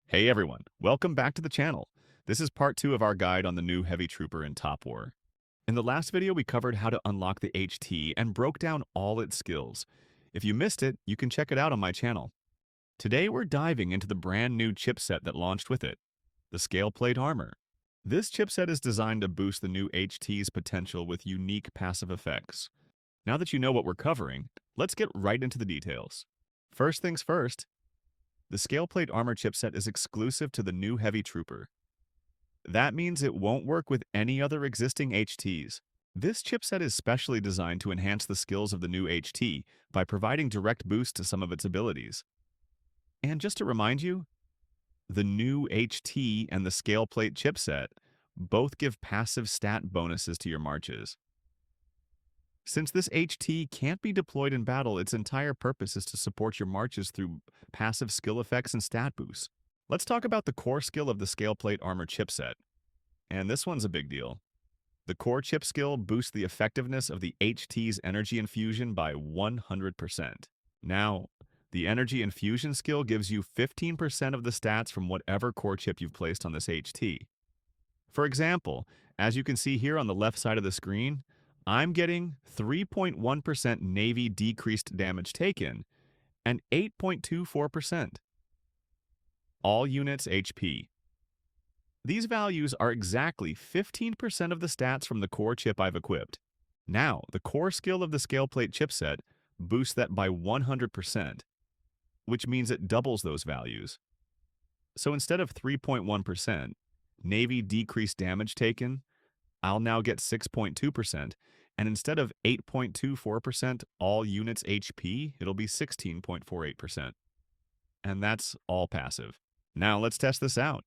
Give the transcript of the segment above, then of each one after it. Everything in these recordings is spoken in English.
Hey everyone, welcome back to the channel. This is part 2 of our guide on the new Heavy Trooper in Top War. In the last video, we covered how to unlock the HT and broke down all its skills. If you missed it, you can check it out on my channel. Today, we're diving into the brand new chipset that launched with it, the Scaleplate Armor. This chipset is designed to boost the new HT's potential with unique passive effects. Now that you know what we're covering, let's get right into the details. First things first, the Scaleplate Armor chipset is exclusive to the new Heavy Trooper. That means it won't work with any other existing HTs. This chipset is specially designed to enhance the skills of the new HT by providing direct boost to some of its abilities. And just to remind you, the new HT and the Scaleplate chipset both give passive stat bonuses to your marches. Since this HT can't be deployed in battle, its entire purpose is to support your marches through passive skill effects and stat boosts. Let's talk about the core skill of the Scaleplate Armor chipset. And this one's a big deal. The core chip skill boosts the effectiveness of the HT's energy infusion by 100%. Now, the energy infusion skill gives you 15% of the stats from whatever core chip you've placed on this HT. For example, as you can see here on the left side of the screen, I'm getting 3.1% Navy decreased damage taken and 8.24% all units HP. These values are exactly 15% of the stats from the core chip I've equipped. Now, the core skill of the Scaleplate chipset boosts that by 100%, which means it doubles those values. So instead of 3.1% Navy decreased damage taken, I'll now get 6.2%, and instead of 8.24% all units HP, it'll be 16.48%. And that's all passive. Now let's test this out.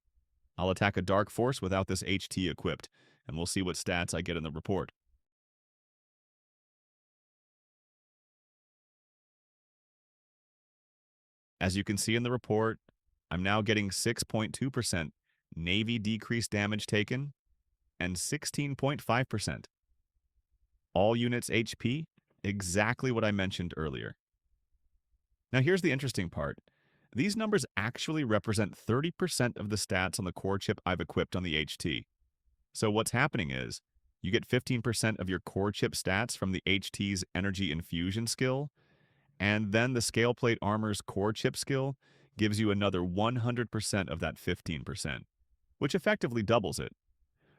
I'll attack a Dark Force without this HT equipped, and we'll see what stats I get in the report. As you can see in the report, I'm now getting 6.2% Navy decreased damage taken and 16.5%. All units HP, exactly what I mentioned earlier. Now here's the interesting part. These numbers actually represent 30% of the stats on the core chip I've equipped on the HT. So what's happening is, you get 15% of your core chip stats from the HT's energy infusion skill, and then the Scaleplate Armor's core chip skill gives you another 100% of that 15%, which effectively doubles it,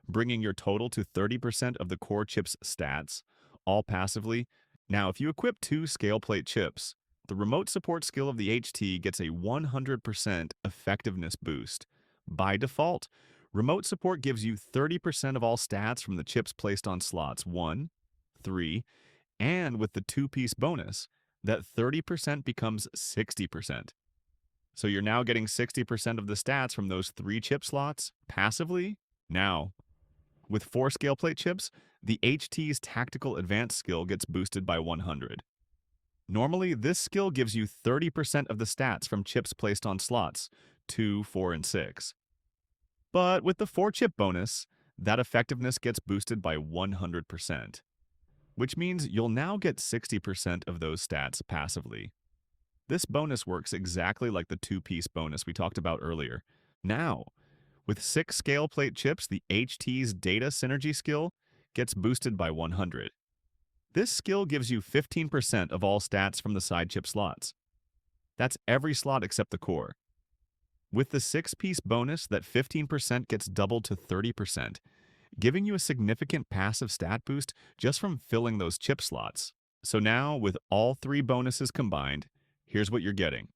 bringing your total to 30% of the core chip's stats, all passively. Now, if you equip 2 Scaleplate chips, the remote support skill of the HT gets a 100% effectiveness boost. By default, remote support gives you 30% of all stats from the chips placed on slots 1, 3, and with the 2-piece bonus, that 30% becomes 60%. So you're now getting 60% of the stats from those 3 chip slots passively. Now, with 4 Scaleplate chips, the HT's tactical advanced skill gets boosted by 100. Normally, this skill gives you 30% of the stats from chips placed on slots 2, 4, and 6. But with the 4-chip bonus, that effectiveness gets boosted by 100%, which means you'll now get 60% of those stats passively. This bonus works exactly like the 2-piece bonus we talked about earlier. Now, with 6 Scaleplate chips, the HT's data synergy skill gets boosted by 100. This skill gives you 15% of all stats from the side chip slots. That's every slot except the core. With the 6-piece bonus, that 15% gets doubled to 30%, giving you a significant passive stat boost just from filling those chip slots. So now, with all 3 bonuses combined, here's what you're getting.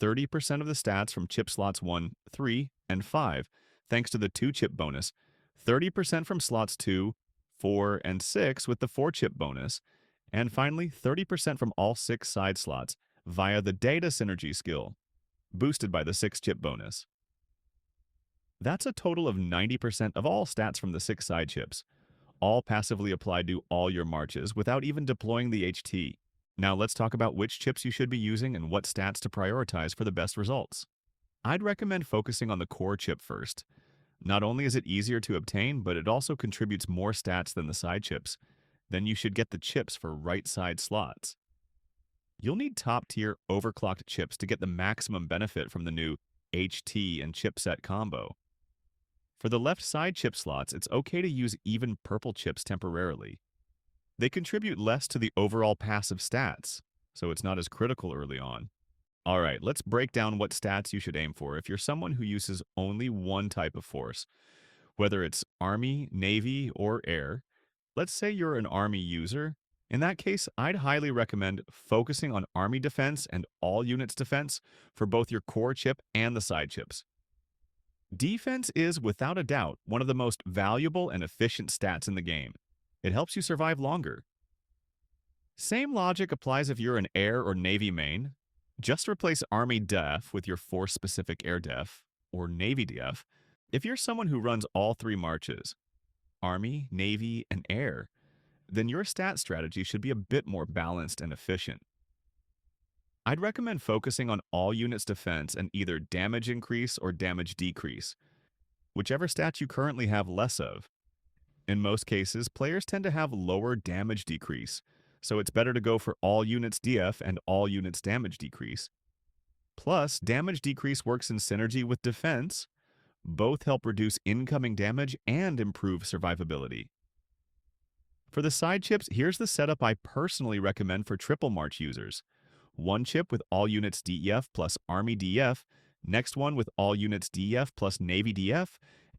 30% of the stats from chip slots 1, 3, and 5, thanks to the 2-chip bonus, 30% from slots 2, 4, and 6 with the 4-chip bonus, and finally 30% from all 6 side slots via the data synergy skill, boosted by the 6-chip bonus. That's a total of 90% of all stats from the 6 side chips, all passively applied to all your marches without even deploying the HT. Now let's talk about which chips you should be using and what stats to prioritize for the best results. I'd recommend focusing on the core chip first. Not only is it easier to obtain, but it also contributes more stats than the side chips. Then you should get the chips for right side slots. You'll need top-tier overclocked chips to get the maximum benefit from the new HT and chipset combo. For the left side chip slots, it's okay to use even purple chips temporarily. They contribute less to the overall passive stats, so it's not as critical early on. Alright, let's break down what stats you should aim for if you're someone who uses only one type of force, whether it's Army, Navy, or Air. Let's say you're an Army user. In that case, I'd highly recommend focusing on Army defense and all units defense for both your core chip and the side chips. Defense is, without a doubt, one of the most valuable and efficient stats in the game. It helps you survive longer. Same logic applies if you're an Air or Navy main. Just replace Army Def with your Force-specific Air Def, or Navy Def, if you're someone who runs all three marches, Army, Navy, and Air, then your stat strategy should be a bit more balanced and efficient. I'd recommend focusing on all units defense and either damage increase or damage decrease, whichever stat you currently have less of. In most cases, players tend to have lower damage decrease, so it's better to go for all units DF and all units damage decrease. Plus, damage decrease works in synergy with defense. Both help reduce incoming damage and improve survivability. For the side chips, here's the setup I personally recommend for triple march users. One chip with all units DEF plus Army DF, next one with all units DF plus Navy DF,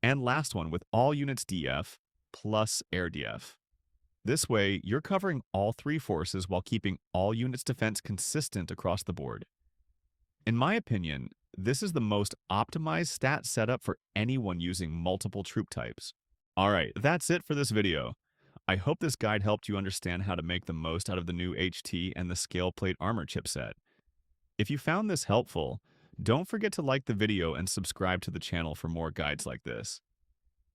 and last one with all units DF plus Air DF. This way, you're covering all three forces while keeping all units defense consistent across the board. In my opinion, this is the most optimized stat setup for anyone using multiple troop types. Alright, that's it for this video. I hope this guide helped you understand how to make the most out of the new HT and the Scaleplate Armor chipset. If you found this helpful, don't forget to like the video and subscribe to the channel for more guides like this.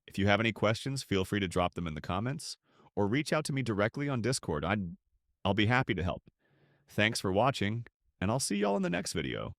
If you have any questions, feel free to drop them in the comments, or reach out to me directly on Discord. I'll be happy to help. Thanks for watching, and I'll see y'all in the next video.